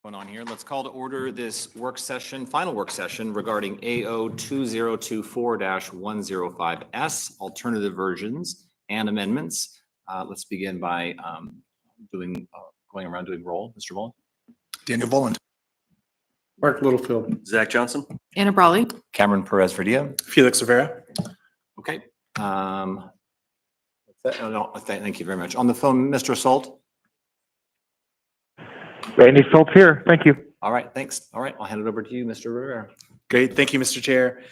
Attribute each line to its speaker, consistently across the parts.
Speaker 1: Going on here. Let's call to order this work session, final work session regarding AO 2024-105S, alternative versions and amendments. Let's begin by going around doing roll. Mr. Mullen.
Speaker 2: Daniel Voland.
Speaker 3: Mark Littlefield.
Speaker 4: Zach Johnson.
Speaker 5: Anna Brawley.
Speaker 1: Cameron Perez-Verdilla.
Speaker 3: Felix Rivera.
Speaker 1: Okay. Thank you very much. On the phone, Mr. Salt.
Speaker 6: Randy Schultz here. Thank you.
Speaker 1: All right, thanks. All right, I'll hand it over to you, Mr. Rivera.
Speaker 3: Great. Thank you, Mr. Chair.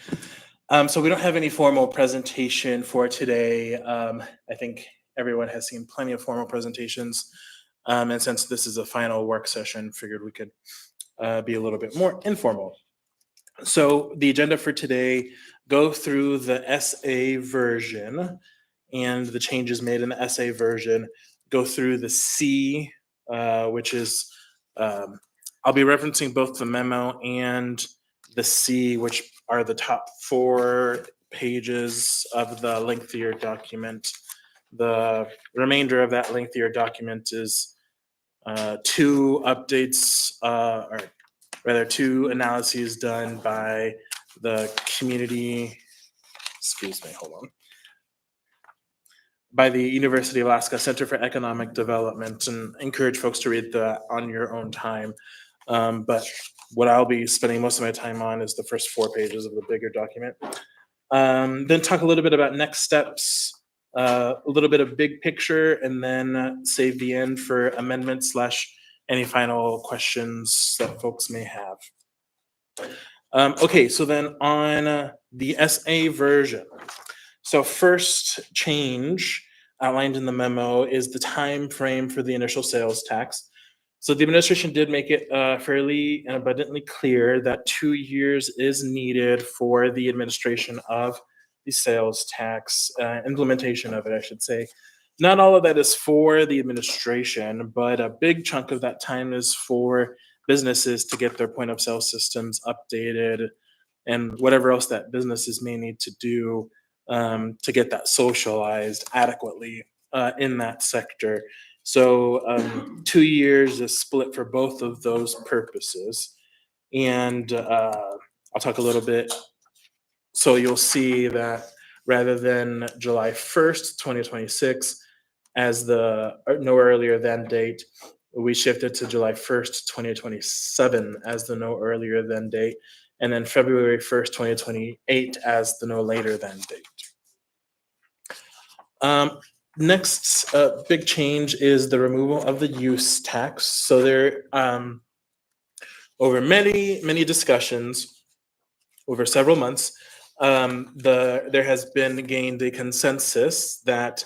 Speaker 3: So we don't have any formal presentation for today. I think everyone has seen plenty of formal presentations. And since this is a final work session, figured we could be a little bit more informal. So the agenda for today, go through the SA version and the changes made in the SA version, go through the C, which is I'll be referencing both the memo and the C, which are the top 4 pages of the lengthier document. The remainder of that lengthier document is 2 updates, or rather 2 analyses done by the by the University of Alaska Center for Economic Development, and encourage folks to read that on your own time. But what I'll be spending most of my time on is the first 4 pages of the bigger document. Then talk a little bit about next steps, a little bit of big picture, and then save the end for amendments / any final questions that folks may have. Okay, so then on the SA version. So first change outlined in the memo is the time frame for the initial sales tax. So the administration did make it fairly and abundantly clear that 2 years is needed for the administration of the sales tax, implementation of it, I should say. Not all of that is for the administration, but a big chunk of that time is for businesses to get their point of sale systems updated and whatever else that businesses may need to do to get that socialized adequately in that sector. So 2 years is split for both of those purposes. And I'll talk a little bit. So you'll see that rather than July 1st, 2026, as the no earlier than date, we shifted to July 1st, 2027 as the no earlier than date, and then February 1st, 2028 as the no later than date. Next big change is the removal of the use tax. So there, over many discussions over several months, there has been gained a consensus that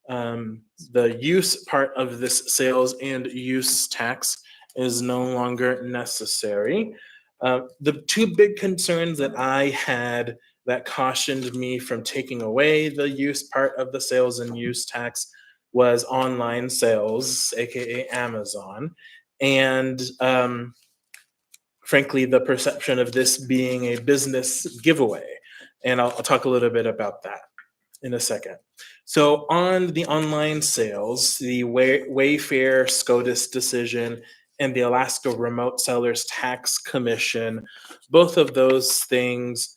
Speaker 3: the use part of this sales and use tax is no longer necessary. The 2 big concerns that I had that cautioned me from taking away the use part of the sales and use tax was online sales, aka Amazon, and frankly, the perception of this being a business giveaway. And I'll talk a little bit about that in a second. So on the online sales, the Wayfair SCOTUS decision and the Alaska Remote Sellers Tax Commission, both of those things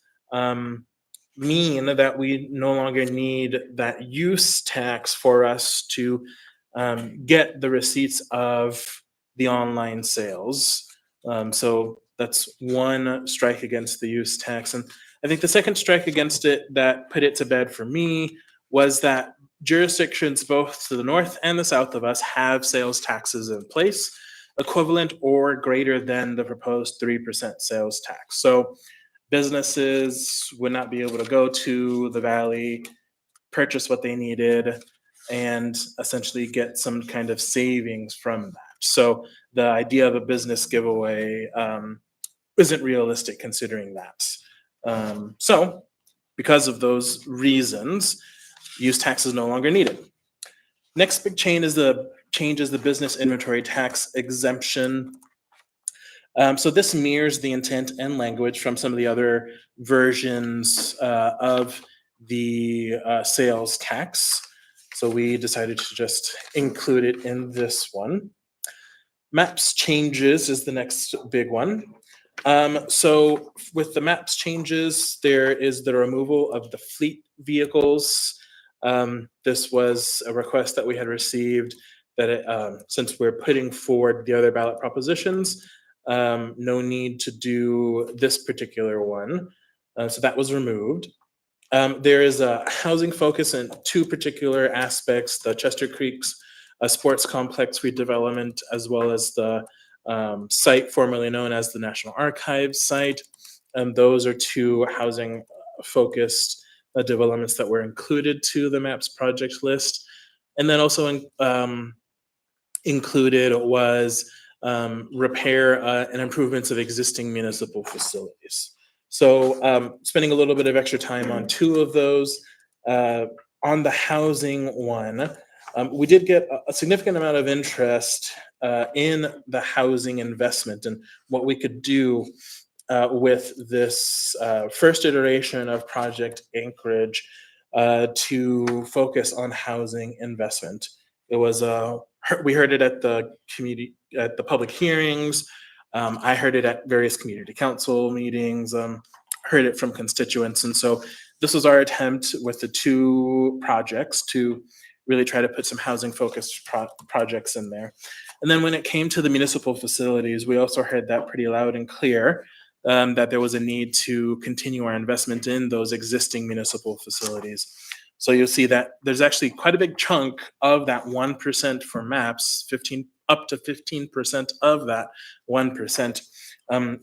Speaker 3: mean that we no longer need that use tax for us to get the receipts of the online sales. So that's one strike against the use tax. And I think the second strike against it that put it to bed for me was that jurisdictions both to the north and the south of us have sales taxes in place, equivalent or greater than the proposed 3% sales tax. So businesses would not be able to go to the valley, purchase what they needed, and essentially get some kind of savings from that. So the idea of a business giveaway isn't realistic considering that. So because of those reasons, use tax is no longer needed. Next big change is the business inventory tax exemption. So this mirrors the intent and language from some of the other versions of the sales tax. So we decided to just include it in this one. Maps changes is the next big one. So with the maps changes, there is the removal of the fleet vehicles. This was a request that we had received that since we're putting forward the other ballot propositions, no need to do this particular one. So that was removed. There is a housing focus in two particular aspects, the Chester Creeks sports complex redevelopment, as well as the site formerly known as the National Archives site. Those are two housing focused developments that were included to the MAPS project list. And then also included was repair and improvements of existing municipal facilities. So spending a little bit of extra time on two of those. On the housing one, we did get a significant amount of interest in the housing investment and what we could do with this first iteration of Project Anchorage to focus on housing investment. It was we heard it at the community, at the public hearings. I heard it at various community council meetings, heard it from constituents. And so this was our attempt with the two projects to really try to put some housing focused projects in there. And then when it came to the municipal facilities, we also heard that pretty loud and clear, that there was a need to continue our investment in those existing municipal facilities. So you'll see that there's actually quite a big chunk of that 1% for MAPS, up to 15% of that 1%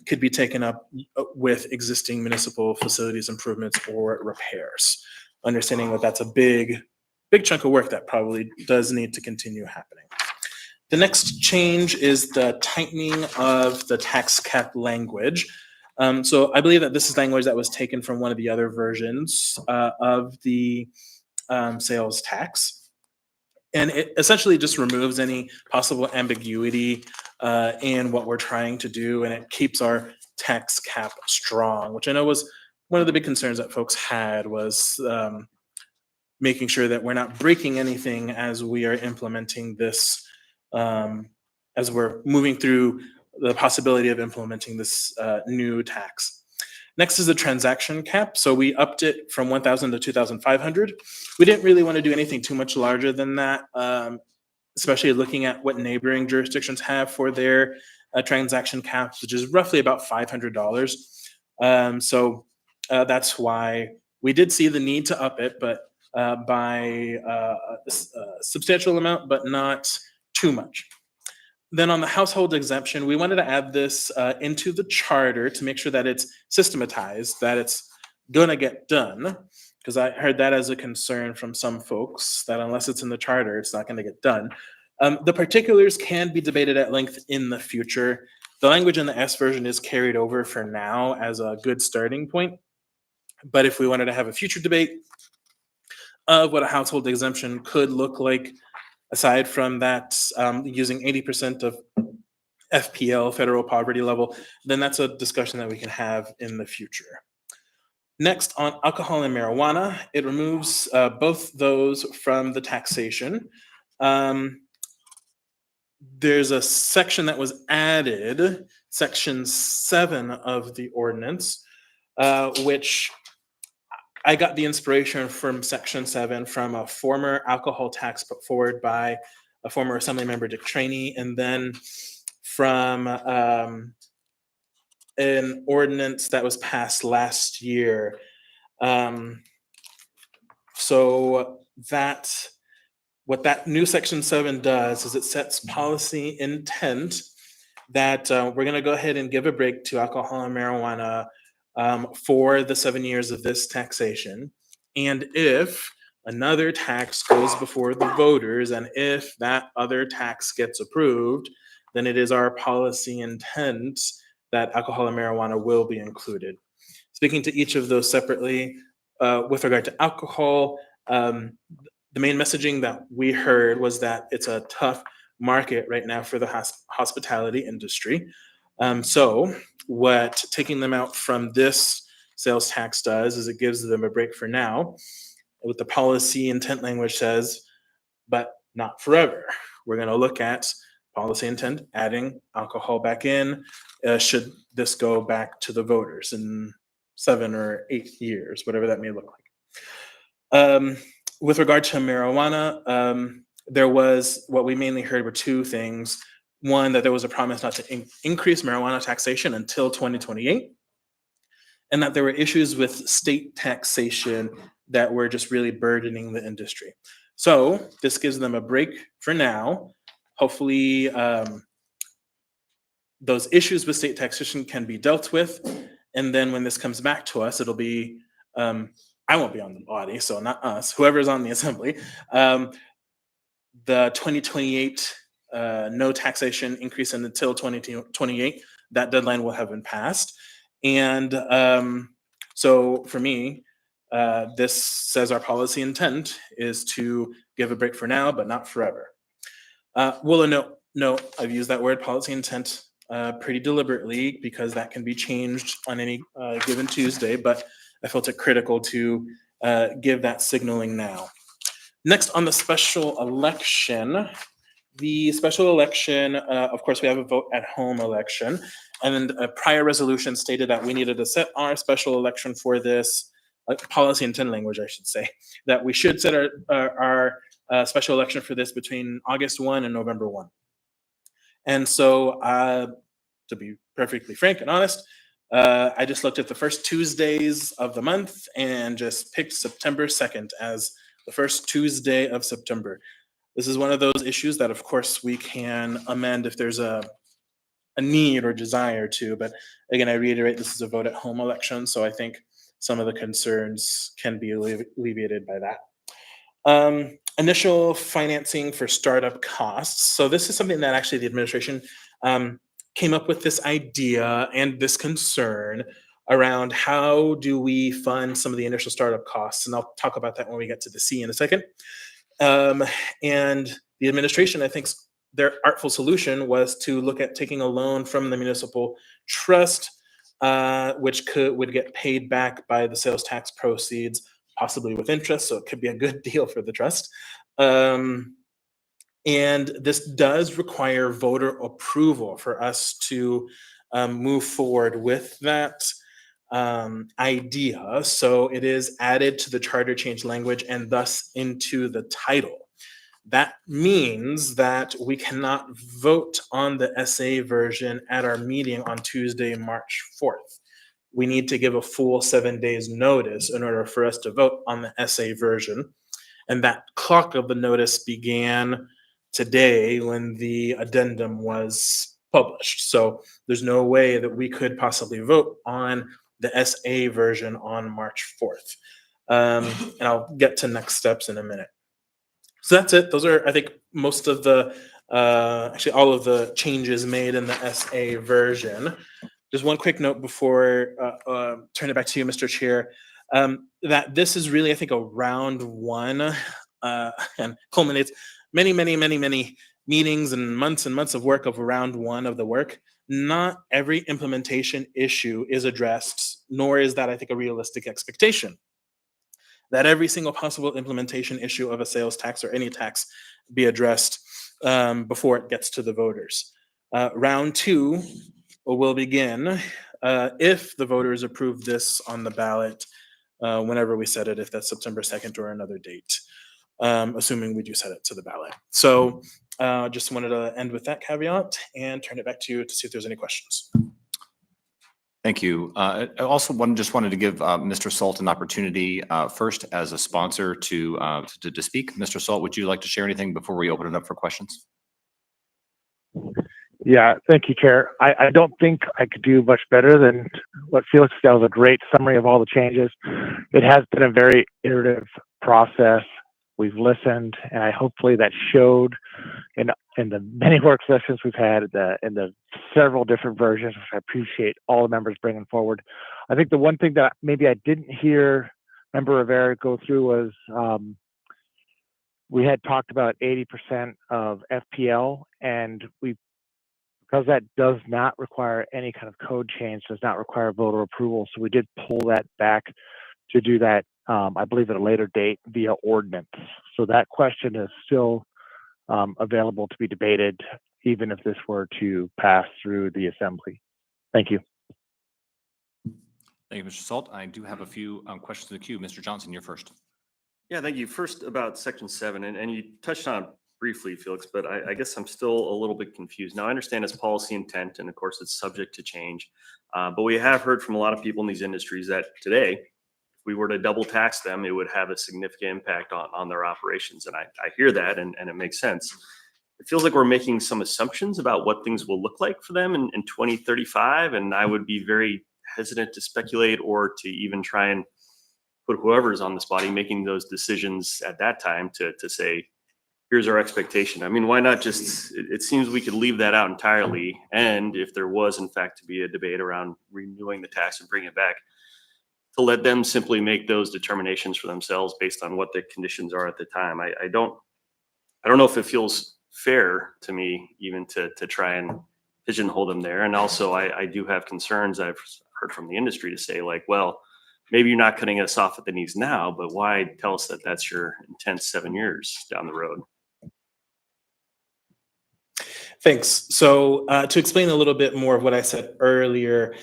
Speaker 3: could be taken up with existing municipal facilities improvements or repairs. Understanding that that's a big chunk of work that probably does need to continue happening. The next change is the tightening of the tax cap language. So I believe that this is language that was taken from one of the other versions of the sales tax. And it essentially just removes any possible ambiguity in what we're trying to do, and it keeps our tax cap strong, which I know was one of the big concerns that folks had, was making sure that we're not breaking anything as we are implementing this, as we're moving through the possibility of implementing this new tax. Next is the transaction cap. So we upped it from 1,000 to 2,500. We didn't really want to do anything too much larger than that, especially looking at what neighboring jurisdictions have for their transaction caps, which is roughly about $500. So that's why we did see the need to up it, but by a substantial amount, but not too much. Then on the household exemption, we wanted to add this into the charter to make sure that it's systematized, that it's gonna get done, because I heard that as a concern from some folks, that unless it's in the charter, it's not gonna get done. The particulars can be debated at length in the future. The language in the S version is carried over for now as a good starting point. But if we wanted to have a future debate of what a household exemption could look like, aside from that, using 80% of FPL, federal poverty level, then that's a discussion that we can have in the future. Next, on alcohol and marijuana, it removes both those from the taxation. There's a section that was added, section 7 of the ordinance, which I got the inspiration from section 7 from a former alcohol tax put forward by a former assembly member, Dick Cheney, and then from an ordinance that was passed last year. So that, what that new section 7 does is it sets policy intent that we're gonna go ahead and give a break to alcohol and marijuana for the 7 years of this taxation. And if another tax goes before the voters, and if that other tax gets approved, then it is our policy intent that alcohol and marijuana will be included. Speaking to each of those separately, with regard to alcohol, the main messaging that we heard was that it's a tough market right now for the hospitality industry. So what taking them out from this sales tax does is it gives them a break for now. What the policy intent language says, but not forever. We're going to look at policy intent, adding alcohol back in, should this go back to the voters in 7 or 8 years, whatever that may look like. With regard to marijuana, there was, what we mainly heard were two things. One, that there was a promise not to increase marijuana taxation until 2028, and that there were issues with state taxation that were just really burdening the industry. So this gives them a break for now. Hopefully, those issues with state taxation can be dealt with. And then when this comes back to us, it'll be, I won't be on the body, so not us, whoever's on the assembly. The 2028 no taxation increase until 2028, that deadline will have been passed. And so for me, this says our policy intent is to give a break for now, but not forever. No, I've used that word policy intent pretty deliberately because that can be changed on any given Tuesday, but I felt it critical to give that signaling now. Next, on the special election, of course, we have a vote at home election, and a prior resolution stated that we needed to set our special election for this, policy intent language, I should say, that we should set our special election for this between August 1 and November 1. And so, to be perfectly frank and honest, I just looked at the first Tuesdays of the month and just picked September 2nd as the first Tuesday of September. This is one of those issues that, of course, we can amend if there's a need or desire to. But again, I reiterate, this is a vote at home election, so I think some of the concerns can be alleviated by that. Initial financing for startup costs. So this is something that actually the administration came up with this idea and this concern around how do we fund some of the initial startup costs. And I'll talk about that when we get to the C in a second. And the administration, I think their artful solution was to look at taking a loan from the municipal trust, which would get paid back by the sales tax proceeds, possibly with interest. So it could be a good deal for the trust. And this does require voter approval for us to move forward with that idea. So it is added to the charter change language and thus into the title. That means that we cannot vote on the SA version at our meeting on Tuesday, March 4th. We need to give a full 7 days notice in order for us to vote on the SA version. And that clock of the notice began today when the addendum was published. So there's no way that we could possibly vote on the SA version on March 4th. And I'll get to next steps in a minute. So that's it. Those are, I think, most of the, actually all of the changes made in the SA version. Just one quick note before turn it back to you, Mr. Chair, that this is really, I think, a round one and culminates many meetings and months of work of round one of the work. Not every implementation issue is addressed, nor is that, I think, a realistic expectation. That every single possible implementation issue of a sales tax or any tax be addressed before it gets to the voters. Round two will begin if the voters approve this on the ballot whenever we set it, if that's September 2nd or another date, assuming we do set it to the ballot. So just wanted to end with that caveat and turn it back to you to see if there's any questions.
Speaker 1: Thank you. I also just wanted to give Mr. Salt an opportunity first as a sponsor to speak. Mr. Salt, would you like to share anything before we open it up for questions?
Speaker 6: Yeah, thank you, Chair. I don't think I could do much better than what Felix said. Was a great summary of all the changes. It has been a very iterative process. We've listened, and hopefully that showed in the many work sessions we've had, in the several different versions, which I appreciate all the members bringing forward. I think the one thing that maybe I didn't hear Member Rivera go through was we had talked about 80% of FPL, and because that does not require any kind of code change, does not require voter approval, so we did pull that back to do that, I believe, at a later date via ordinance. So that question is still available to be debated even if this were to pass through the assembly. Thank you.
Speaker 1: Thank you, Mr. Salt. I do have a few questions in the queue. Mr. Johnson, you're first.
Speaker 2: Yeah, thank you. First about section 7, and you touched on it briefly, Felix, but I guess I'm still a little bit confused. Now, I understand it's policy intent, and of course it's subject to change. But we have heard from a lot of people in these industries that today, if we were to double tax them, it would have a significant impact on their operations. And I hear that, and it makes sense. It feels like we're making some assumptions about what things will look like for them in 2035. And I would be very hesitant to speculate or to even try and put whoever's on this body making those decisions at that time to say, here's our expectation. I mean, why not just, it seems we could leave that out entirely. And if there was in fact to be a debate around renewing the tax and bringing it back, to let them simply make those determinations for themselves based on what the conditions are at the time. I don't know if it feels fair to me even to try and pigeonhole them there. And also I do have concerns I've heard from the industry to say like, well, maybe you're not cutting us off at the knees now, but why tell us that that's your intent 7 years down the road?
Speaker 3: Thanks. So to explain a little bit more of what I said earlier,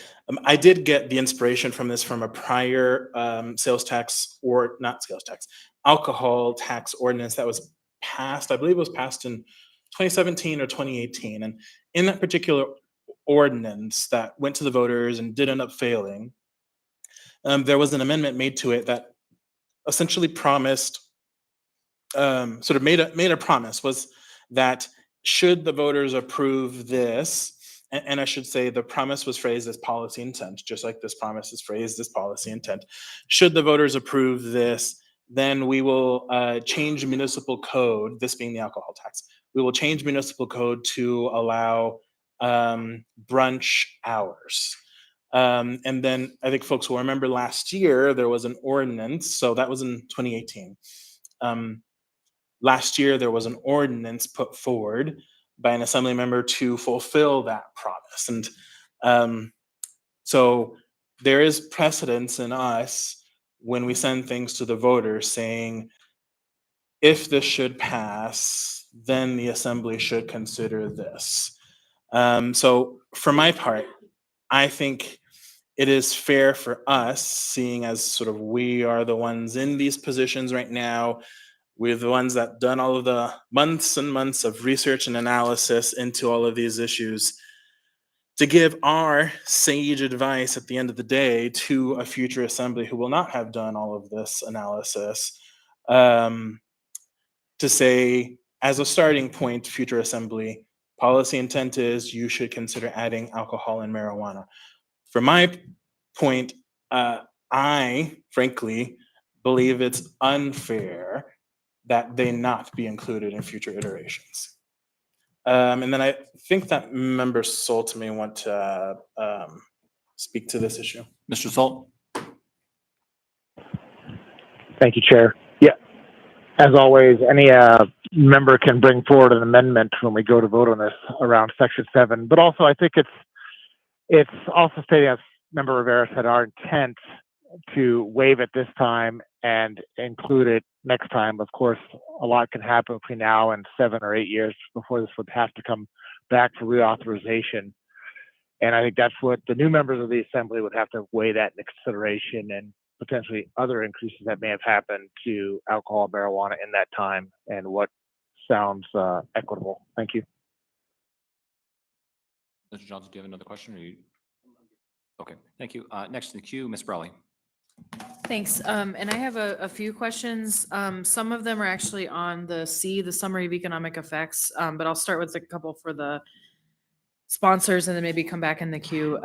Speaker 3: I did get the inspiration from this from a prior sales tax, or not sales tax, alcohol tax ordinance that was passed. I believe it was passed in 2017 or 2018. And in that particular ordinance that went to the voters and did end up failing, there was an amendment made to it that essentially promised, sort of made a promise, was that should the voters approve this, and I should say the promise was phrased as policy intent, just like this promise is phrased as policy intent. Should the voters approve this, then we will change municipal code, this being the alcohol tax, we will change municipal code to allow brunch hours. And then I think folks will remember last year there was an ordinance, so that was in 2018. Last year there was an ordinance put forward by an assembly member to fulfill that promise. And so there is precedence in us when we send things to the voters saying, if this should pass, then the assembly should consider this. So for my part, I think it is fair for us, seeing as sort of we are the ones in these positions right now, we're the ones that done all of the months and months of research and analysis into all of these issues, to give our sage advice at the end of the day to a future assembly who will not have done all of this analysis, to say, as a starting point, future assembly, policy intent is you should consider adding alcohol and marijuana. From my point, I frankly believe it's unfair that they not be included in future iterations. And then I think that member Salt may want to speak to this issue.
Speaker 1: Mr. Salt?
Speaker 6: Thank you, Chair. Yeah, as always, any member can bring forward an amendment when we go to vote on this around section 7. But also, I think it's also stating, as Member Rivera said, our intent to waive it this time and include it next time. Of course, a lot can happen between now and 7 or 8 years before this would have to come back for reauthorization. And I think that's what the new members of the assembly would have to weigh that into consideration, and potentially other increases that may have happened to alcohol, marijuana in that time, and what sounds equitable. Thank you.
Speaker 1: Mr. Johnson, do you have another question? Or you? Okay, thank you. Next in the queue, Ms. Brawley.
Speaker 4: Thanks. And I have a few questions. Some of them are actually on the summary of economic effects, but I'll start with a couple for the sponsors and then maybe come back in the queue,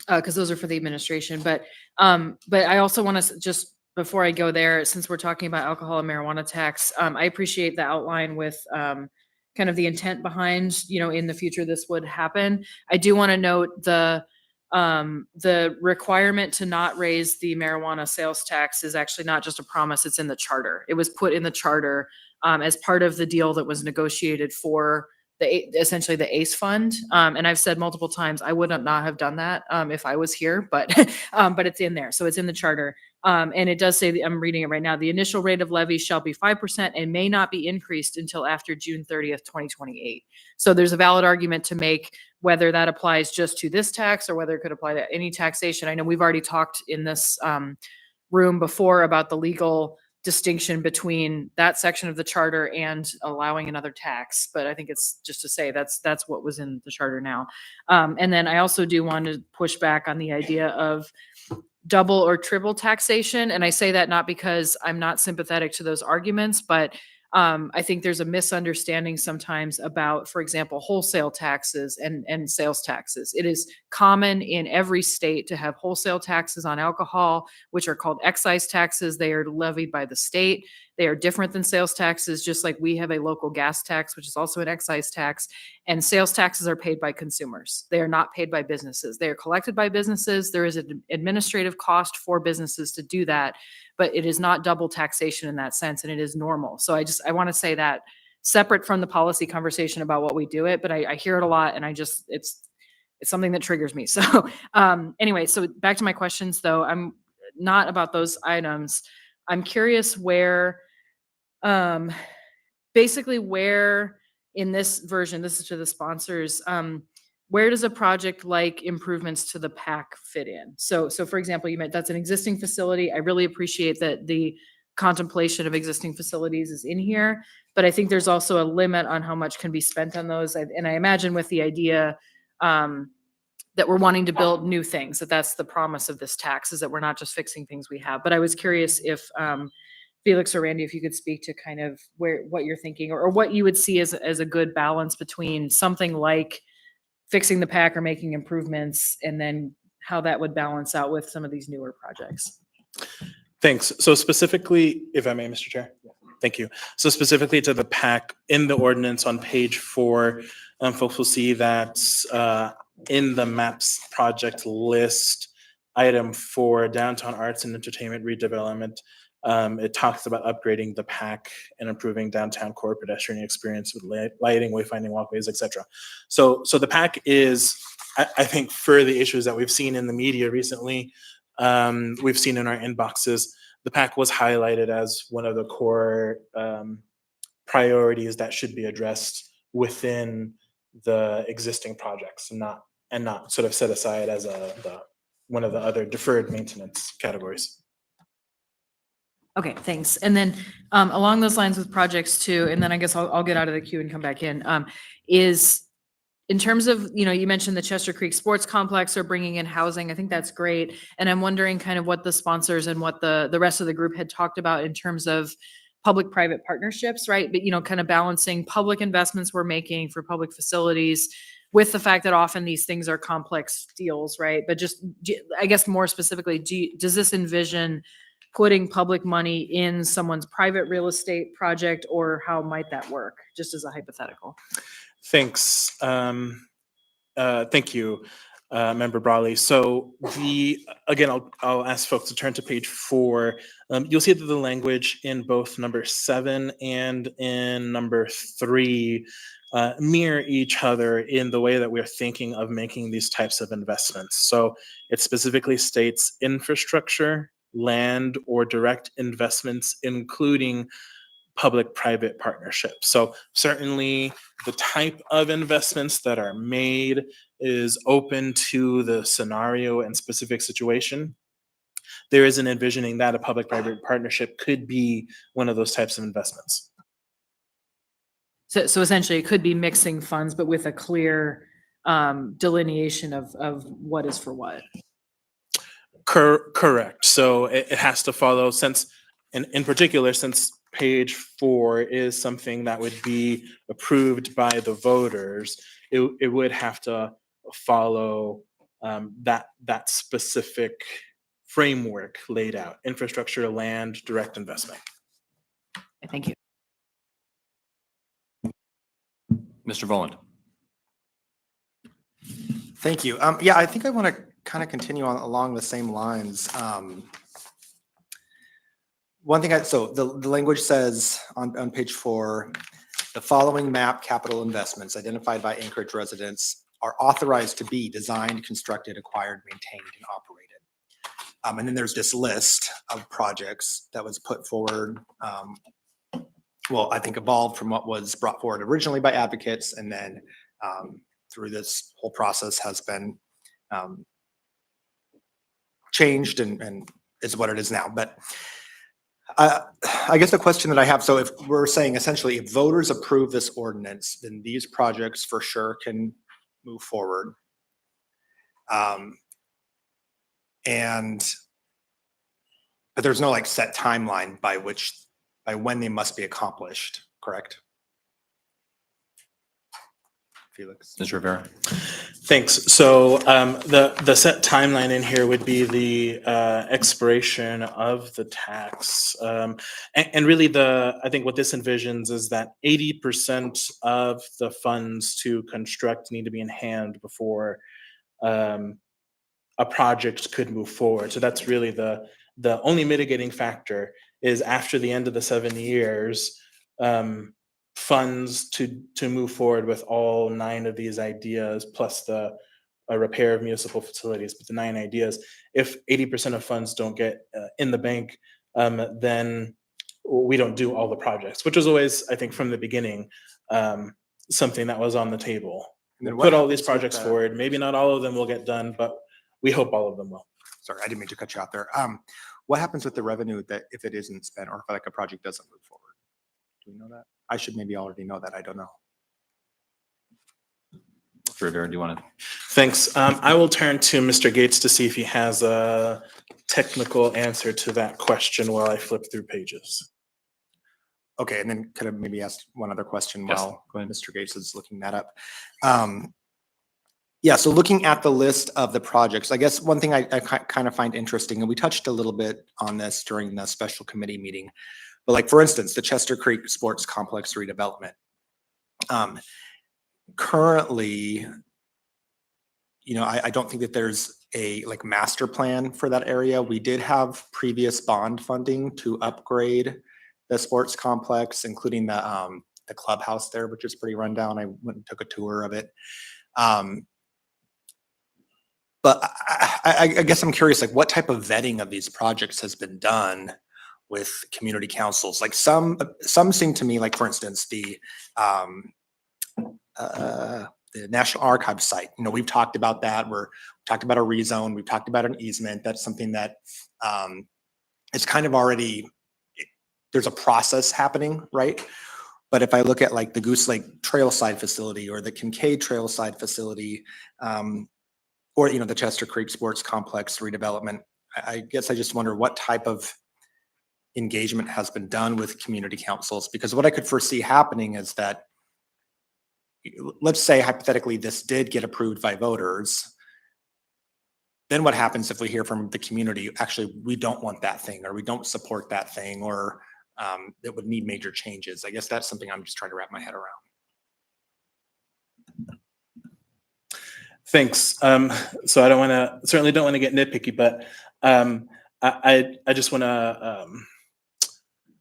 Speaker 4: because those are for the administration. But I also want to just, before I go there, since we're talking about alcohol and marijuana tax, I appreciate the outline with kind of the intent behind, in the future this would happen. I do want to note the requirement to not raise the marijuana sales tax is actually not just a promise, it's in the charter. It was put in the charter as part of the deal that was negotiated for essentially the ACE fund. And I've said multiple times, I would not have done that if I was here, but it's in there. So it's in the charter. And it does say, I'm reading it right now, the initial rate of levy shall be 5% and may not be increased until after June 30th, 2028. So there's a valid argument to make whether that applies just to this tax or whether it could apply to any taxation. I know we've already talked in this room before about the legal distinction between that section of the charter and allowing another tax, but I think it's just to say that's what was in the charter now. And then I also do want to push back on the idea of double or triple taxation. And I say that not because I'm not sympathetic to those arguments, but I think there's a misunderstanding sometimes about, for example, wholesale taxes and sales taxes. It is common in every state to have wholesale taxes on alcohol, which are called excise taxes. They are levied by the state. They are different than sales taxes, just like we have a local gas tax, which is also an excise tax. And sales taxes are paid by consumers. They are not paid by businesses. They are collected by businesses. There is an administrative cost for businesses to do that, but it is not double taxation in that sense, and it is normal. So I want to say that separate from the policy conversation about what we do it, but I hear it a lot, and it's something that triggers me. So anyway, so back to my questions though. I'm not about those items. I'm curious where, basically where in this version, this is to the sponsors, where does a project like improvements to the PAC fit in? So for example, you meant that's an existing facility. I really appreciate that the contemplation of existing facilities is in here, but I think there's also a limit on how much can be spent on those. And I imagine with the idea, that we're wanting to build new things, that's the promise of this tax, is that we're not just fixing things we have. But I was curious if Felix or Randy, if you could speak to kind of what you're thinking, or what you would see as a good balance between something like fixing the PAC or making improvements, and then how that would balance out with some of these newer projects.
Speaker 3: Thanks. So specifically, if I may, Mr. Chair. Thank you. So specifically to the PAC, in the ordinance on page 4, folks will see that in the MAPS project list, item 4, downtown arts and entertainment redevelopment, it talks about upgrading the PAC and improving downtown core pedestrian experience with lighting, wayfinding walkways, etc. So the PAC is, I think, for the issues that we've seen in the media recently, we've seen in our inboxes, the PAC was highlighted as one of the core priorities that should be addressed within the existing projects, and not sort of set aside as one of the other deferred maintenance categories.
Speaker 4: Okay, thanks. And then along those lines with projects too, and then I guess I'll get out of the queue and come back in, is in terms of, you mentioned the Chester Creek Sports Complex are bringing in housing. I think that's great. And I'm wondering kind of what the sponsors and what the rest of the group had talked about in terms of public-private partnerships, right? But, kind of balancing public investments we're making for public facilities with the fact that often these things are complex deals, right? But just, I guess more specifically, does this envision putting public money in someone's private real estate project, or how might that work, just as a hypothetical?
Speaker 3: Thanks. Thank you, Member Brawley. So again, I'll ask folks to turn to page 4. You'll see that the language in both number 7 and in number 3 mirror each other in the way that we're thinking of making these types of investments. So it specifically states infrastructure, land, or direct investments, including public-private partnerships. So certainly the type of investments that are made is open to the scenario and specific situation. There is an envisioning that a public-private partnership could be one of those types of investments.
Speaker 4: So essentially it could be mixing funds, but with a clear delineation of what is for what.
Speaker 3: Correct. So it has to follow, since, in particular, since page 4 is something that would be approved by the voters, it would have to follow that specific framework laid out: infrastructure, land, direct investment.
Speaker 4: Thank you.
Speaker 1: Mr. Voland.
Speaker 5: Thank you. Yeah, I think I want to kind of continue on along the same lines. One thing, so the language says on page 4, the following MAP capital investments identified by Anchorage residents are authorized to be designed, constructed, acquired, maintained, and operated. And then there's this list of projects that was put forward. Well, I think evolved from what was brought forward originally by advocates, and then through this whole process has been changed and is what it is now. But I guess the question that I have, so if we're saying essentially if voters approve this ordinance, then these projects for sure can move forward. But there's no like set timeline by when they must be accomplished, correct? Felix.
Speaker 1: Ms. Rivera.
Speaker 3: Thanks. So the set timeline in here would be the expiration of the tax. And really I think what this envisions is that 80% of the funds to construct need to be in hand before a project could move forward. So that's really the only mitigating factor is after the end of the 7 years, funds to move forward with all 9 of these ideas, plus the repair of municipal facilities, but the 9 ideas. If 80% of funds don't get in the bank, then we don't do all the projects, which was always, I think, from the beginning, something that was on the table.
Speaker 5: And then
Speaker 3: We'll
Speaker 5: what
Speaker 3: put all these
Speaker 5: happens with
Speaker 3: projects
Speaker 5: the-
Speaker 3: forward. Maybe not all of them will get done, but we hope all of them will.
Speaker 5: Sorry, I didn't mean to cut you out there. What happens with the revenue that if it isn't spent or if like a project doesn't move forward? Do we know that? I should maybe already know that. I don't know.
Speaker 1: Mr. Rivera, do you want to?
Speaker 3: Thanks. I will turn to Mr. Gates to see if he has a technical answer to that question while I flip through pages.
Speaker 5: Okay, and then could I maybe ask one other question
Speaker 1: Yes,
Speaker 5: while
Speaker 1: go ahead.
Speaker 5: Mr. Gates is looking that up? Yeah, so looking at the list of the projects, I guess one thing I kind of find interesting, and we touched a little bit on this during the special committee meeting, but like, for instance, the Chester Creek Sports Complex redevelopment. Currently, I don't think that there's a like master plan for that area. We did have previous bond funding to upgrade the sports complex, including the clubhouse there, which is pretty rundown. I went and took a tour of it. But I guess I'm curious, like what type of vetting of these projects has been done with community councils? Like some seem to me, like for instance, the National Archives site. We've talked about that. We've talked about a rezone. We've talked about an easement. That's something that it's kind of already, there's a process happening, right? But if I look at like the Goose Lake Trailside facility or the Kincaid Trailside facility, or the Chester Creek Sports Complex redevelopment, I guess I just wonder what type of engagement has been done with community councils, because what I could foresee happening is that, let's say hypothetically this did get approved by voters, then what happens if we hear from the community, actually, we don't want that thing, or we don't support that thing, or it would need major changes? I guess that's something I'm just trying to wrap my head around.
Speaker 3: Thanks. So I certainly don't want to get nitpicky, but I just want to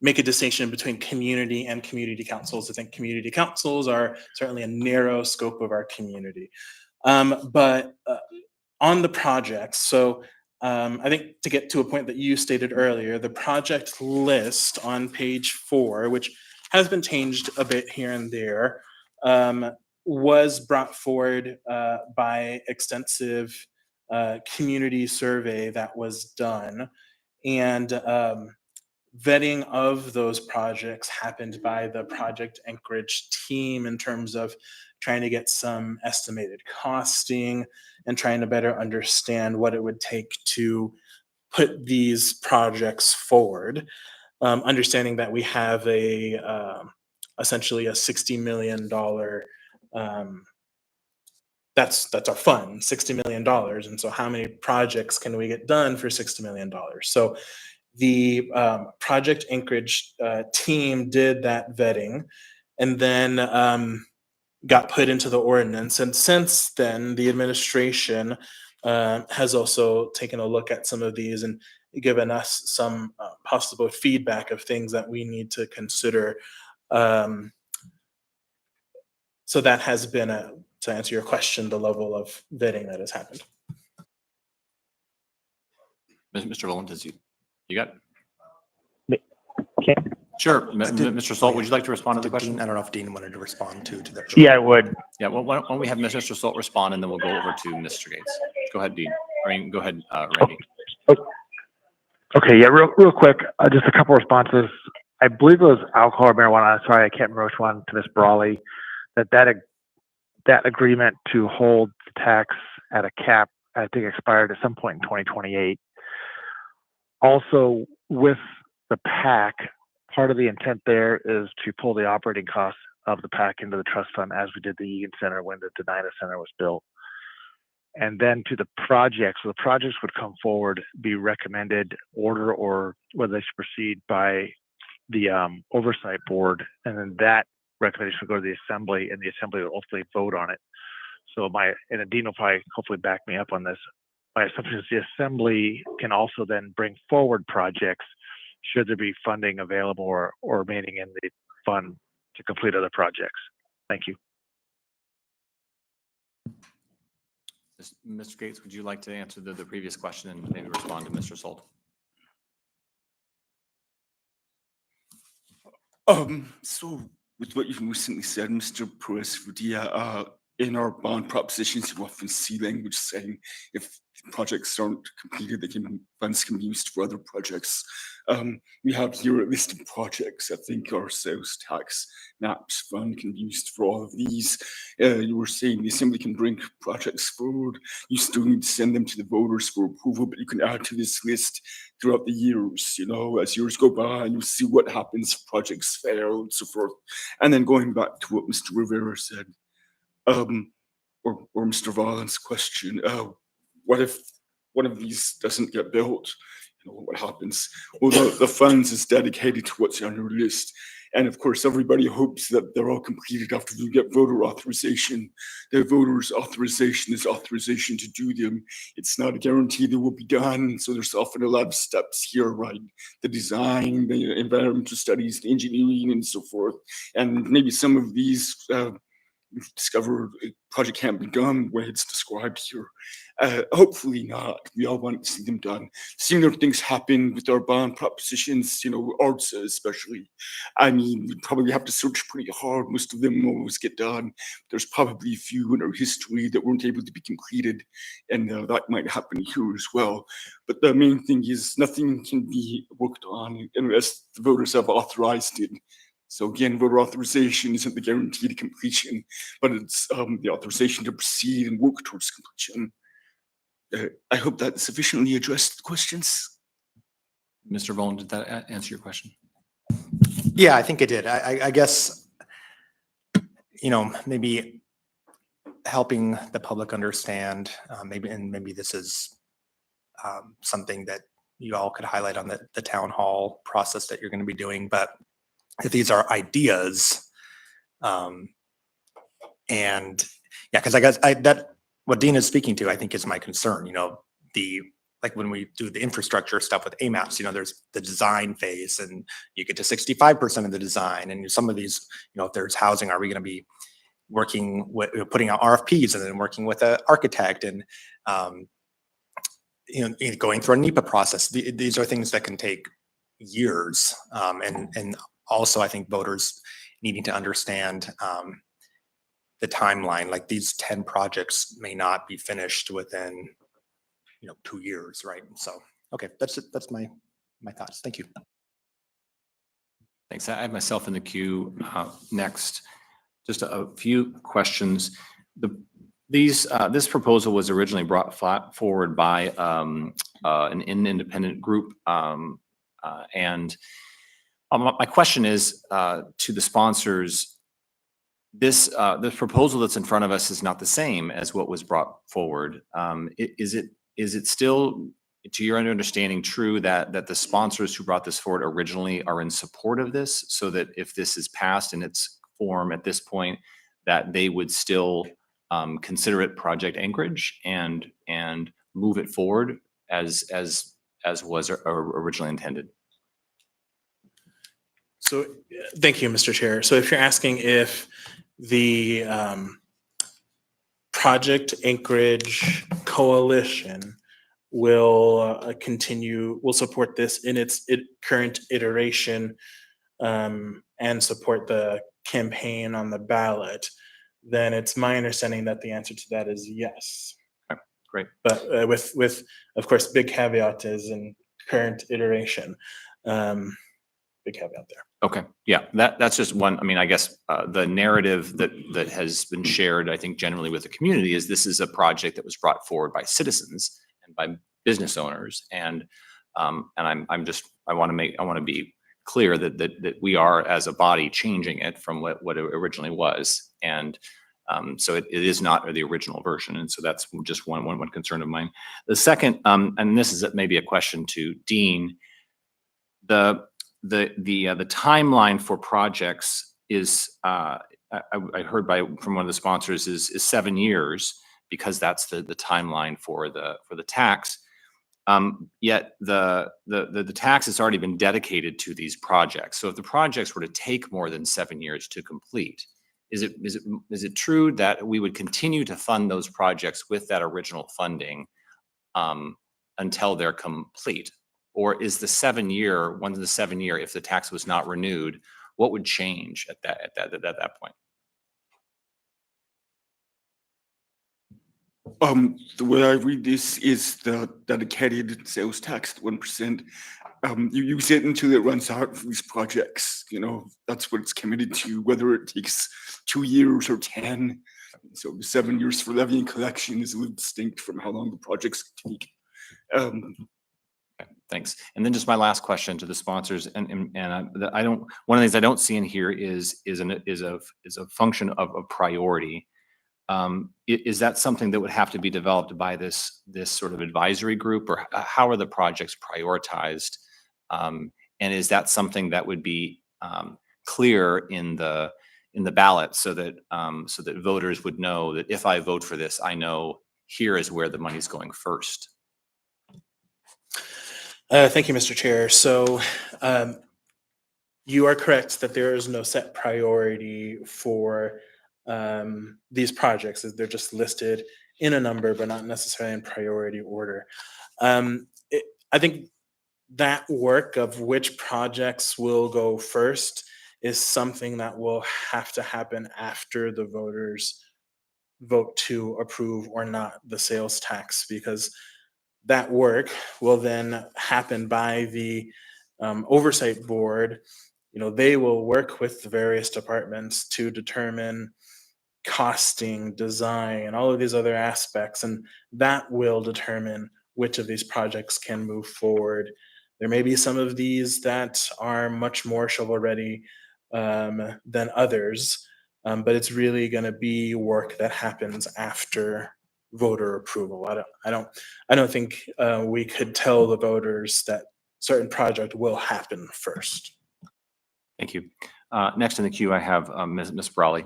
Speaker 3: make a distinction between community and community councils. I think community councils are certainly a narrow scope of our community. But on the projects, so I think to get to a point that you stated earlier, the project list on page 4, which has been changed a bit here and there, was brought forward by extensive community survey that was done. And vetting of those projects happened by the Project Anchorage team in terms of trying to get some estimated costing and trying to better understand what it would take to put these projects forward. Understanding that we have essentially a $60 million that's our fund, $60 million. And so how many projects can we get done for $60 million? So the Project Anchorage team did that vetting and then got put into the ordinance. And since then, the administration has also taken a look at some of these and given us some possible feedback of things that we need to consider. So that has been, to answer your question, the level of vetting that has happened.
Speaker 1: Mr. Volunteers, you got?
Speaker 6: Okay.
Speaker 1: Sure. Mr. Salt, would you like to respond to the
Speaker 5: Did
Speaker 1: question?
Speaker 5: Dean- I don't know if Dean wanted to respond to that.
Speaker 6: Yeah, I would.
Speaker 1: Yeah, well, why don't we have Mr. Salt respond and then we'll go over to Mr. Gates. Go ahead, Dean. Go ahead, Randy.
Speaker 6: Okay, yeah, real quick, just a couple responses. I believe it was alcohol or marijuana. Sorry, I can't remember which one, to Ms. Brawley. That agreement to hold the tax at a cap, I think, expired at some point in 2028. Also, with the PAC, part of the intent there is to pull the operating costs of the PAC into the trust fund, as we did the Egan Center when the Denida Center was built. And then to the projects, so the projects would come forward, be recommended order, or whether they should proceed by the oversight board, and then that recommendation would go to the assembly, and the assembly will ultimately vote on it. So and Dean will probably hopefully back me up on this. My assumption is the assembly can also then bring forward projects should there be funding available or remaining in the fund to complete other projects. Thank you.
Speaker 1: Mr. Gates, would you like to answer the previous question and maybe respond to Mr. Salt?
Speaker 7: So with what you've recently said, Mr. Perez-Rudia, in our bond propositions, you often see language saying if projects aren't completed, funds can be used for other projects. We have here a list of projects. I think our sales tax NAPS fund can be used for all of these. You were saying the assembly can bring projects forward. You still need to send them to the voters for approval, but you can add to this list throughout the years, as years go by, and you see what happens if projects fail and so forth. And then going back to what Mr. Rivera said, or Mr. Valens' question, what if one of these doesn't get built? What happens? Well, the funds is dedicated to what's on your list. And of course, everybody hopes that they're all completed after you get voter authorization. The voters' authorization is authorization to do them. It's not a guarantee they will be done. So there's often a lot of steps here, right? The design, the environmental studies, the engineering, and so forth. And maybe some of these we've discovered a project can't be done the way it's described here. Hopefully not. We all want to see them done. Similar things happen with our bond propositions, arts especially. I mean, we probably have to search pretty hard. Most of them always get done. There's probably a few in our history that weren't able to be completed, and that might happen here as well. But the main thing is nothing can be worked on unless the voters have authorized it. So again, voter authorization isn't the guarantee to completion, but it's the authorization to proceed and work towards completion. I hope that sufficiently addressed the questions.
Speaker 1: Mr. Volin, did that answer your question?
Speaker 5: Yeah, I think it did. I guess, maybe helping the public understand, maybe this is something that you all could highlight on the town hall process that you're going to be doing, but if these are ideas, and yeah, because I guess that what Dean is speaking to, I think, is my concern. Like when we do the infrastructure stuff with AMAPs, there's the design phase, and you get to 65% of the design, and some of these, if there's housing, are we going to be working with putting out RFPs and then working with an architect and going through a NEPA process? These are things that can take years, and also, I think voters needing to understand the timeline. Like these 10 projects may not be finished within, 2 years, right? So, okay, that's it. That's my thoughts. Thank you.
Speaker 1: Thanks. I have myself in the queue next. Just a few questions. This proposal was originally brought forward by an independent group, and my question is to the sponsors. This proposal that's in front of us is not the same as what was brought forward. Is it still, to your understanding, true that the sponsors who brought this forward originally are in support of this, so that if this is passed in its form at this point, that they would still consider it Project Anchorage and move it forward as was originally intended?
Speaker 3: So thank you, Mr. Chair. So if you're asking if the Project Anchorage Coalition will will support this in its current iteration, and support the campaign on the ballot, then it's my understanding that the answer to that is yes.
Speaker 1: Okay, great.
Speaker 3: But with of course, big caveat is in current iteration. Big caveat there.
Speaker 1: Okay, yeah, that's just one. I mean, I guess the narrative that has been shared, I think, generally with the community is this is a project that was brought forward by citizens and by business owners, and I'm just I want to be clear that we are as a body changing it from what it originally was, and so it is not the original version, and so that's just one concern of mine. The second, and this is maybe a question to Dean, the timeline for projects is I heard from one of the sponsors is 7 years because that's the timeline for the tax. Yet the tax has already been dedicated to these projects. So if the projects were to take more than 7 years to complete, is it true that we would continue to fund those projects with that original funding until they're complete? Or is the 7 year, if the tax was not renewed, what would change at that point?
Speaker 7: The way I read this is the dedicated sales tax, 1%. You use it until it runs out for these projects. You know, that's what it's committed to, whether it takes 2 years or 10. So 7 years for levy and collection is a little distinct from how long the projects take.
Speaker 1: Okay, thanks. And then just my last question to the sponsors, and I don't. One of the things I don't see in here is a function of a priority. Is that something that would have to be developed by this sort of advisory group, or how are the projects prioritized? And is that something that would be clear in the ballot so that voters would know that if I vote for this, I know here is where the money's going first?
Speaker 3: Thank you, Mr. Chair. So you are correct that there is no set priority for these projects. They're just listed in a number, but not necessarily in priority order. I think that work of which projects will go first is something that will have to happen after the voters vote to approve or not the sales tax, because that work will then happen by the oversight board. You know, they will work with the various departments to determine costing, design, and all of these other aspects, and that will determine which of these projects can move forward. There may be some of these that are much more shovel-ready than others, but it's really going to be work that happens after voter approval. I don't think we could tell the voters that certain project will happen first.
Speaker 1: Thank you. Next in the queue, I have Ms. Brawley.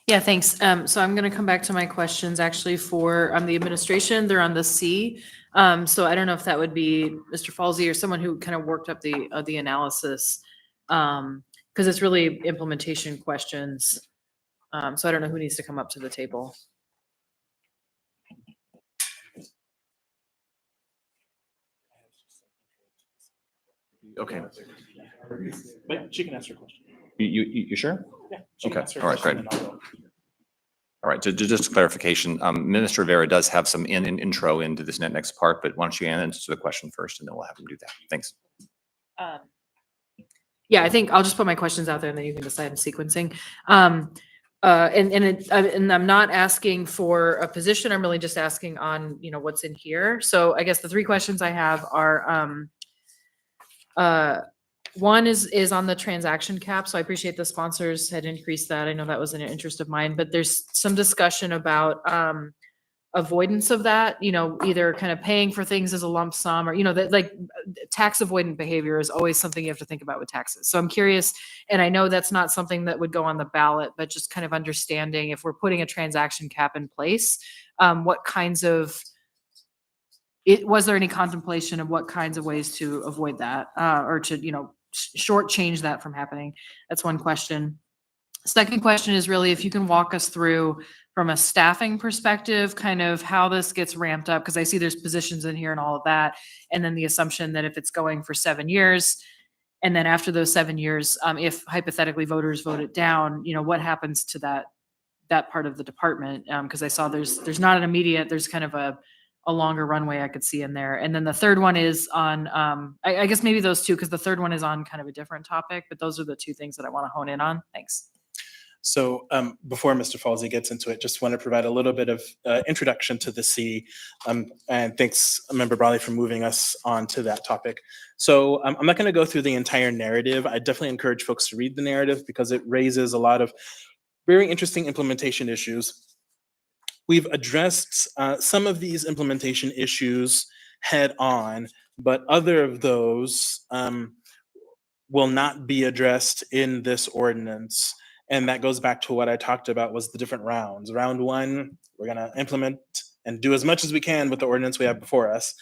Speaker 4: Yeah, thanks. So I'm going to come back to my questions actually for the administration. They're on the C. So I don't know if that would be Mr. Falsey or someone who kind of worked up the analysis, because it's really implementation questions. So I don't know who needs to come up to the table.
Speaker 1: Okay.
Speaker 3: But she can ask her question.
Speaker 1: You sure?
Speaker 3: Yeah. She can
Speaker 1: Okay.
Speaker 3: ask her
Speaker 1: All right,
Speaker 3: question
Speaker 1: great.
Speaker 3: and I'll go.
Speaker 1: All right, so just clarification, Minister Rivera does have some intro into this next part, but why don't you answer the question first and then we'll have him do that. Thanks.
Speaker 4: Yeah, I think I'll just put my questions out there and then you can decide in sequencing. And I'm not asking for a position. I'm really just asking on, what's in here. So I guess the three questions I have are, one is on the transaction cap. So I appreciate the sponsors had increased that. I know that was an interest of mine, but there's some discussion about avoidance of that, either kind of paying for things as a lump sum or, that like tax avoidant behavior is always something you have to think about with taxes. So I'm curious, and I know that's not something that would go on the ballot, but just kind of understanding if we're putting a transaction cap in place, what kinds of was there any contemplation of what kinds of ways to avoid that or to, shortchange that from happening? That's one question. Second question is really if you can walk us through from a staffing perspective, kind of how this gets ramped up, because I see there's positions in here and all of that. And then the assumption that if it's going for 7 years, and then after those 7 years, if hypothetically voters vote it down, what happens to that part of the department? Because I saw there's not an immediate, there's kind of a longer runway I could see in there. And then the third one is on, I guess maybe those two, because the third one is on kind of a different topic, but those are the two things that I want to hone in on. Thanks.
Speaker 3: So before Mr. Falsey gets into it, just want to provide a little bit of introduction to the C. And thanks, Member Brawley, for moving us on to that topic. So I'm not going to go through the entire narrative. I definitely encourage folks to read the narrative because it raises a lot of very interesting implementation issues. We've addressed some of these implementation issues head on, but other of those will not be addressed in this ordinance. And that goes back to what I talked about was the different rounds. Round one, we're gonna implement and do as much as we can with the ordinance we have before us.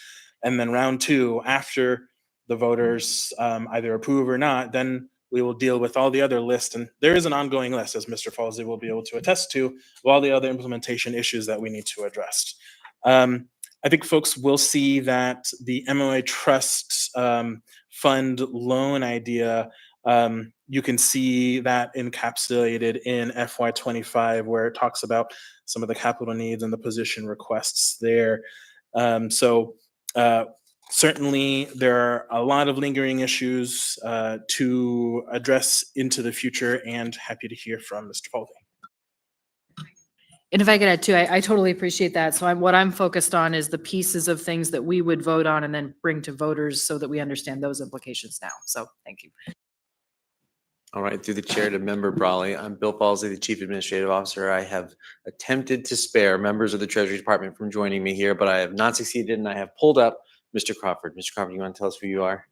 Speaker 3: And then round two, after the voters either approve or not, then we will deal with all the other lists. And there is an ongoing list, as Mr. Falsey will be able to attest to, of all the other implementation issues that we need to address. I think folks will see that the MOA Trust Fund loan idea, you can see that encapsulated in FY25, where it talks about some of the capital needs and the position requests there. Certainly, there are a lot of lingering issues to address into the future, and happy to hear from Mr. Falsey.
Speaker 4: And if I could add too, I totally appreciate that. So what I'm focused on is the pieces of things that we would vote on and then bring to voters so that we understand those implications now. So thank you.
Speaker 8: All right, through the chair to Member Brawley. I'm Bill Falsey, the Chief Administrative Officer. I have attempted to spare members of the Treasury Department from joining me here, but I have not succeeded, and I have pulled up Mr. Crawford. Mr. Crawford, you want to tell us who you are?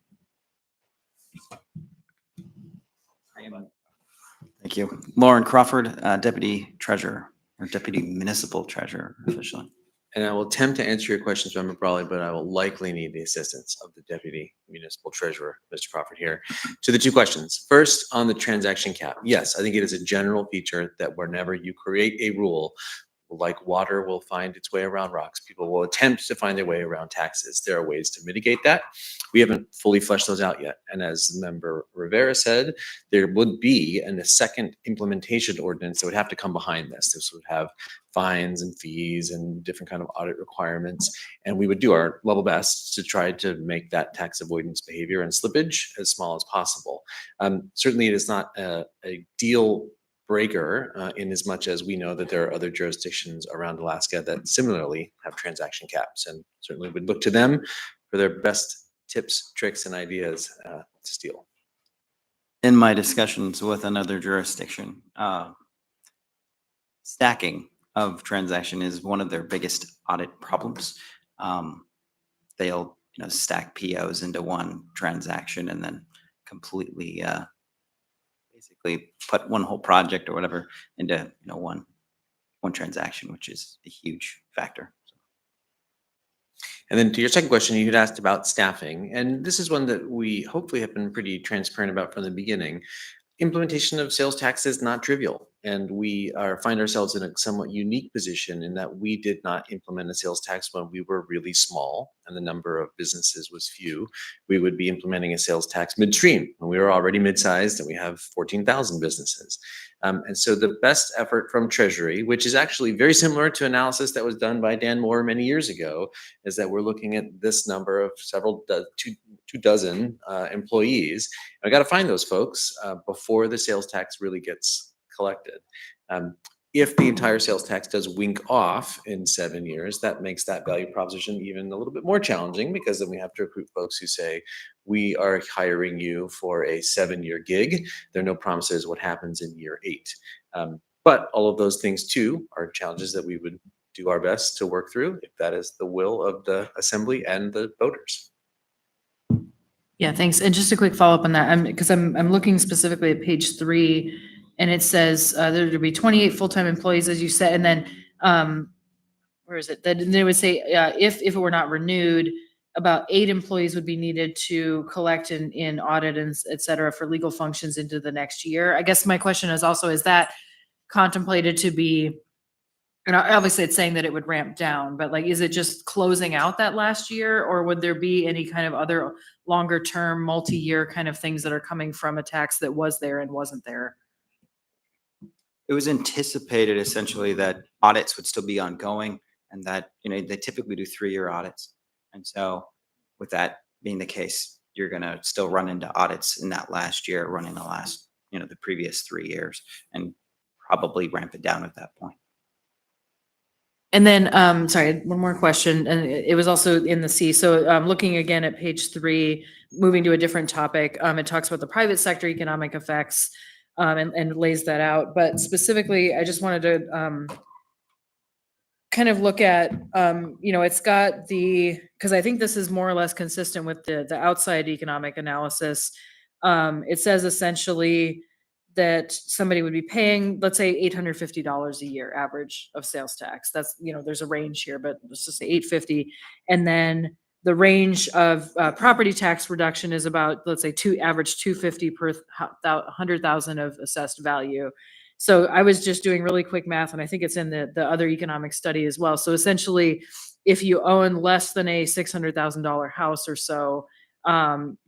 Speaker 9: Thank you. Lauren Crawford, Deputy Treasurer, or Deputy Municipal Treasurer officially.
Speaker 8: And I will attempt to answer your questions, Member Brawley, but I will likely need the assistance of the Deputy Municipal Treasurer, Mr. Crawford here. To the two questions. First, on the transaction cap. Yes, I think it is a general feature that whenever you create a rule, like water will find its way around rocks, people will attempt to find their way around taxes. There are ways to mitigate that. We haven't fully fleshed those out yet. And as Member Rivera said, there would be a second implementation ordinance that would have to come behind this. This would have fines and fees and different kind of audit requirements. And we would do our level best to try to make that tax avoidance behavior and slippage as small as possible. Certainly it is not a deal breaker in as much as we know that there are other jurisdictions around Alaska that similarly have transaction caps, and certainly would look to them for their best tips, tricks, and ideas to steal.
Speaker 9: In my discussions with another jurisdiction, stacking of transaction is one of their biggest audit problems. They'll stack POs into one transaction and then completely basically put one whole project or whatever into one transaction, which is a huge factor.
Speaker 8: And then to your second question, you had asked about staffing, and this is one that we hopefully have been pretty transparent about from the beginning. Implementation of sales tax is not trivial, and we find ourselves in a somewhat unique position in that we did not implement a sales tax when we were really small and the number of businesses was few. We would be implementing a sales tax midstream when we were already mid-sized and we have 14,000 businesses. And so the best effort from Treasury, which is actually very similar to analysis that was done by Dan Moore many years ago, is that we're looking at this number of two dozen employees. I got to find those folks before the sales tax really gets collected. If the entire sales tax does wink off in 7 years, that makes that value proposition even a little bit more challenging, because then we have to recruit folks who say, we are hiring you for a 7-year gig. There are no promises what happens in year 8. But all of those things too are challenges that we would do our best to work through if that is the will of the assembly and the voters.
Speaker 4: Yeah, thanks. And just a quick follow-up on that, because I'm looking specifically at page 3, and it says there would be 28 full-time employees, as you said, and then where is it? Then they would say if it were not renewed, about 8 employees would be needed to collect in audit and et cetera for legal functions into the next year. I guess my question is also, is that contemplated to be, and obviously it's saying that it would ramp down, but like, is it just closing out that last year, or would there be any kind of other longer term, multi-year kind of things that are coming from a tax that was there and wasn't there?
Speaker 9: It was anticipated essentially that audits would still be ongoing and that, they typically do 3-year audits. And so with that being the case, you're going to still run into audits in that last year, running the previous 3 years, and probably ramp it down at that point.
Speaker 4: And then, sorry, one more question, and it was also in the C. So looking again at page 3, moving to a different topic, it talks about the private sector economic effects and lays that out. But specifically, I just wanted to kind of look at, it's got because I think this is more or less consistent with the outside economic analysis. It says essentially that somebody would be paying, let's say, $850 a year average of sales tax. That's, there's a range here, but let's just say $850. And then the range of property tax reduction is about, let's say, average $250 per 100,000 of assessed value. So I was just doing really quick math, and I think it's in the other economic study as well. So essentially, if you own less than a $600,000 house or so,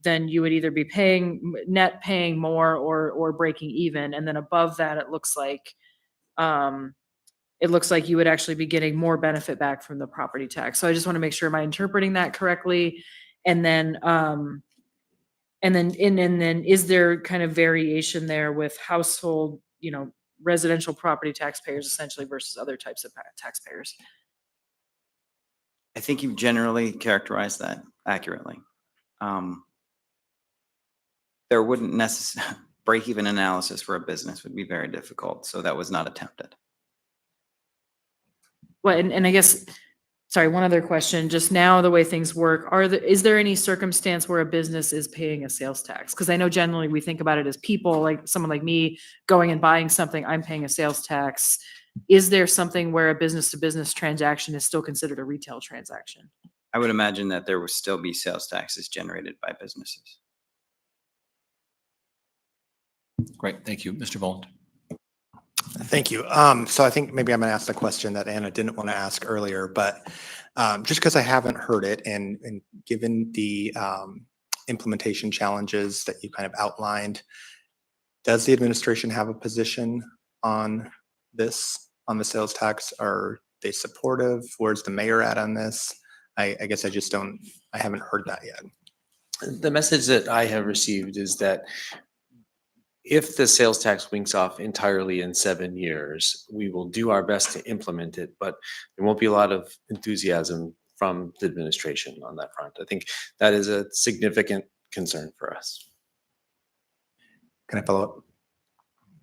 Speaker 4: then you would either be net paying more or breaking even. And then above that, it looks like you would actually be getting more benefit back from the property tax. So I just want to make sure, am I interpreting that correctly? And then is there kind of variation there with household, residential property taxpayers essentially versus other types of taxpayers?
Speaker 9: I think you've generally characterized that accurately. There wouldn't necessarily break-even analysis for a business would be very difficult, so that was not attempted.
Speaker 4: Well, and I guess, sorry, one other question. Just now, the way things work, is there any circumstance where a business is paying a sales tax? Because I know generally we think about it as people, like someone like me going and buying something, I'm paying a sales tax. Is there something where a business-to-business transaction is still considered a retail transaction?
Speaker 9: I would imagine that there would still be sales taxes generated by businesses.
Speaker 1: Great, thank you. Mr. Voland.
Speaker 5: Thank you. So I think maybe I'm going to ask the question that Anna didn't want to ask earlier, but just because I haven't heard it and given the implementation challenges that you kind of outlined, does the administration have a position on this, on the sales tax? Are they supportive? Where's the mayor at on this? I guess I haven't heard that yet.
Speaker 8: The message that I have received is that if the sales tax winks off entirely in 7 years, we will do our best to implement it, but there won't be a lot of enthusiasm from the administration on that front. I think that is a significant concern for us.
Speaker 5: Can I follow up?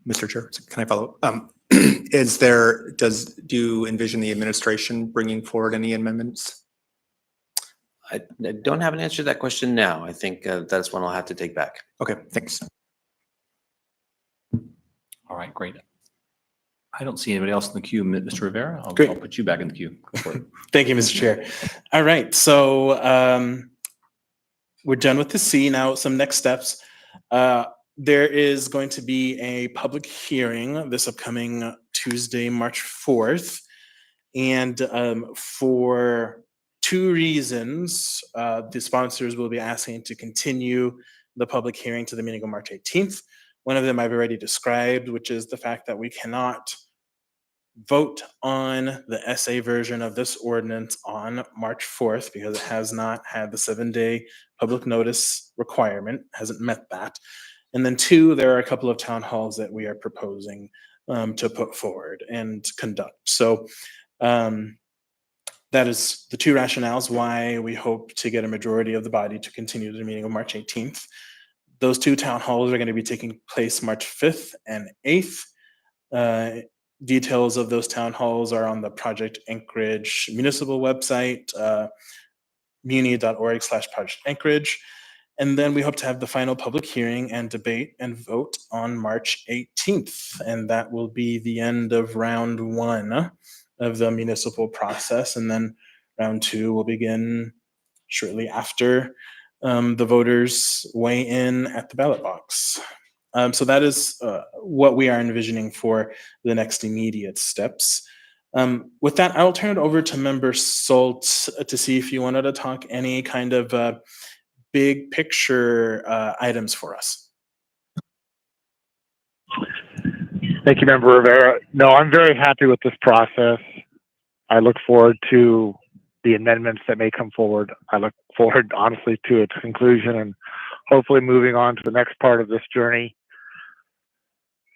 Speaker 5: Mr. Chair, can I follow up? Do you envision the administration bringing forward any amendments?
Speaker 8: I don't have an answer to that question now. I think that's one I'll have to take back.
Speaker 5: Okay, thanks.
Speaker 1: All right, great. I don't see anybody else in the queue. Mr. Rivera, I'll
Speaker 3: Great.
Speaker 1: put you back in the queue. Go for it.
Speaker 3: Thank you, Mr. Chair. All right, so we're done with the C. Now, some next steps. There is going to be a public hearing this upcoming Tuesday, March 4th. And for 2 reasons, the sponsors will be asking to continue the public hearing to the meeting of March 18th. One of them I've already described, which is the fact that we cannot vote on the SA version of this ordinance on March 4th because it has not had the 7-day public notice requirement, hasn't met that. And then 2, there are a couple of town halls that we are proposing to put forward and conduct. So that is the 2 rationales why we hope to get a majority of the body to continue the meeting of March 18th. Those 2 town halls are going to be taking place March 5th and 8th. Details of those town halls are on the Project Anchorage municipal website, muni.org/Project Anchorage. And then we hope to have the final public hearing and debate and vote on March 18th. And that will be the end of round 1 of the municipal process. And then round 2 will begin shortly after the voters weigh in at the ballot box. So that is what we are envisioning for the next immediate steps. With that, I will turn it over to Member Salt to see if you wanted to talk any kind of big picture items for us.
Speaker 6: Thank you, Member Rivera. No, I'm very happy with this process. I look forward to the amendments that may come forward. I look forward, honestly, to its conclusion and hopefully moving on to the next part of this journey.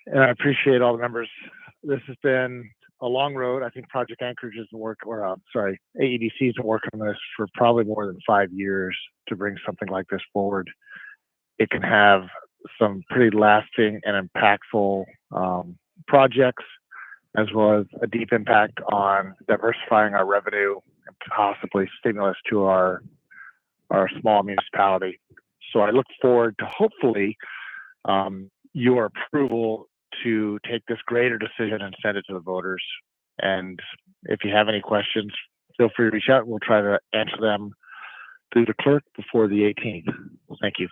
Speaker 6: And I appreciate all the members. This has been a long road. I think Project Anchorage has been working, AEDC has been working on this for probably more than 5 years to bring something like this forward. It can have some pretty lasting and impactful projects, as well as a deep impact on diversifying our revenue and possibly stimulus to our small municipality. So I look forward to hopefully your approval to take this greater decision and send it to the voters. And if you have any questions, feel free to reach out. We'll try to answer them through the clerk before the 18th. Thank you.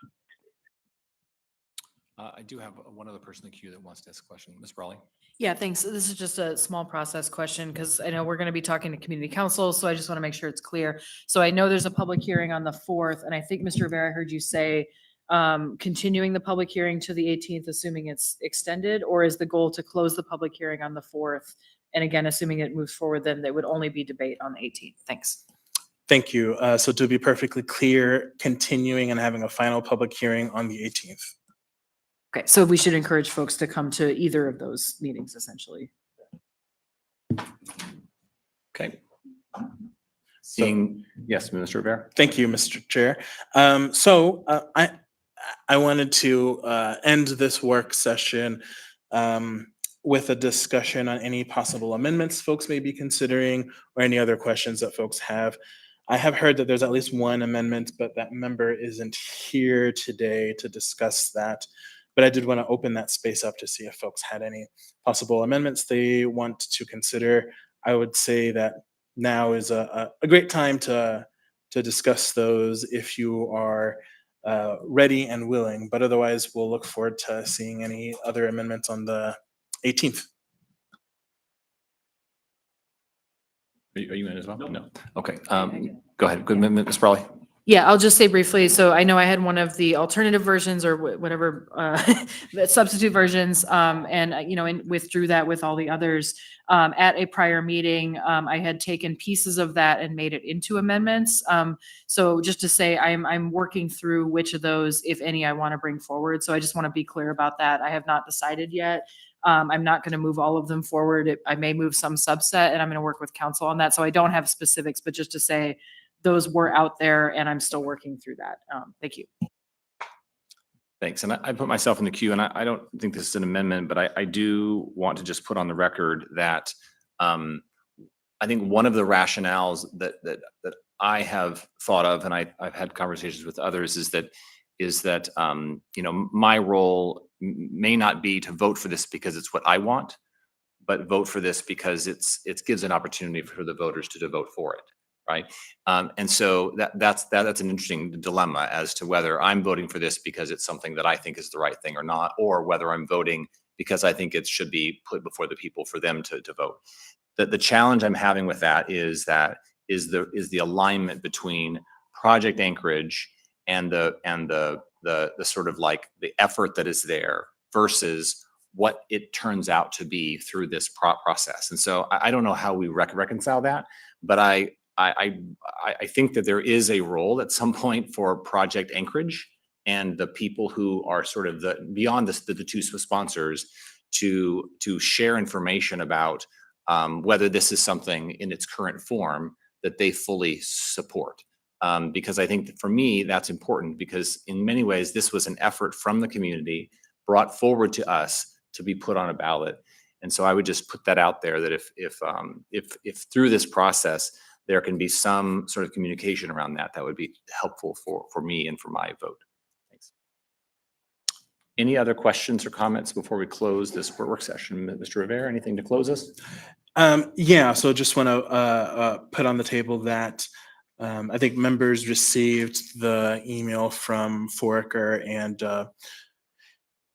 Speaker 1: I do have one other person in the queue that wants to ask a question. Ms. Brawley?
Speaker 4: Yeah, thanks. This is just a small process question because I know we're going to be talking to community council, so I just want to make sure it's clear. So I know there's a public hearing on the 4th, and I think, Mr. Rivera, I heard you say continuing the public hearing to the 18th, assuming it's extended, or is the goal to close the public hearing on the 4th? And again, assuming it moves forward, then there would only be debate on the 18th. Thanks.
Speaker 3: Thank you. So to be perfectly clear, continuing and having a final public hearing on the 18th.
Speaker 4: Okay, so we should encourage folks to come to either of those meetings, essentially.
Speaker 1: Okay. Seeing, yes, Mr. Rivera?
Speaker 3: Thank you, Mr. Chair. I wanted to end this work session with a discussion on any possible amendments folks may be considering or any other questions that folks have. I have heard that there's at least one amendment, but that member isn't here today to discuss that. But I did want to open that space up to see if folks had any possible amendments they want to consider. I would say that now is a great time to discuss those if you are ready and willing. But otherwise, we'll look forward to seeing any other amendments on the 18th.
Speaker 1: Are you in as well? No. Okay. Go ahead. Good, Ms. Brawley.
Speaker 4: Yeah, I'll just say briefly. So I know I had one of the alternative versions or whatever the substitute versions, and withdrew that with all the others at a prior meeting. I had taken pieces of that and made it into amendments. So just to say, I'm working through which of those, if any, I want to bring forward. So I just want to be clear about that. I have not decided yet. I'm not going to move all of them forward. I may move some subset, and I'm going to work with council on that. So I don't have specifics, but just to say, those were out there and I'm still working through that. Thank you.
Speaker 1: Thanks. And I put myself in the queue, and I don't think this is an amendment, but I do want to just put on the record that I think one of the rationales that I have thought of, and I've had conversations with others, is that my role may not be to vote for this because it's what I want, but vote for this because it gives an opportunity for the voters to vote for it. Right. And so that's an interesting dilemma as to whether I'm voting for this because it's something that I think is the right thing or not, or whether I'm voting because I think it should be put before the people for them to vote. The challenge I'm having with that is the alignment between Project Anchorage and the sort of like the effort that is there versus what it turns out to be through this process. And so I don't know how we reconcile that, but I think that there is a role at some point for Project Anchorage and the people who are sort of beyond the two sponsors to share information about whether this is something in its current form that they fully support. Because I think that for me, that's important because in many ways, this was an effort from the community brought forward to us to be put on a ballot. And so I would just put that out there that if through this process, there can be some sort of communication around that would be helpful for me and for my vote. Thanks. Any other questions or comments before we close this work session? Mr. Rivera, anything to close us?
Speaker 3: Yeah, so just want to put on the table that I think members received the email from Foraker, and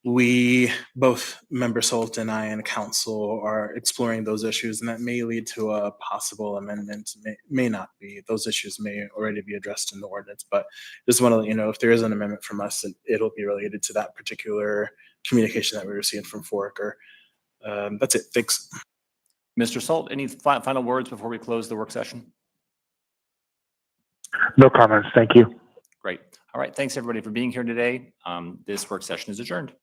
Speaker 3: we, both Member Salt and I and council, are exploring those issues, and that may lead to a possible amendment, may not be. Those issues may already be addressed in the ordinance, but just want to let you know, if there is an amendment from us, it'll be related to that particular communication that we received from Foraker. That's it. Thanks.
Speaker 1: Mr. Salt, any final words before we close the work session?
Speaker 6: No comments. Thank you.
Speaker 1: Great. All right. Thanks everybody for being here today. This work session is adjourned.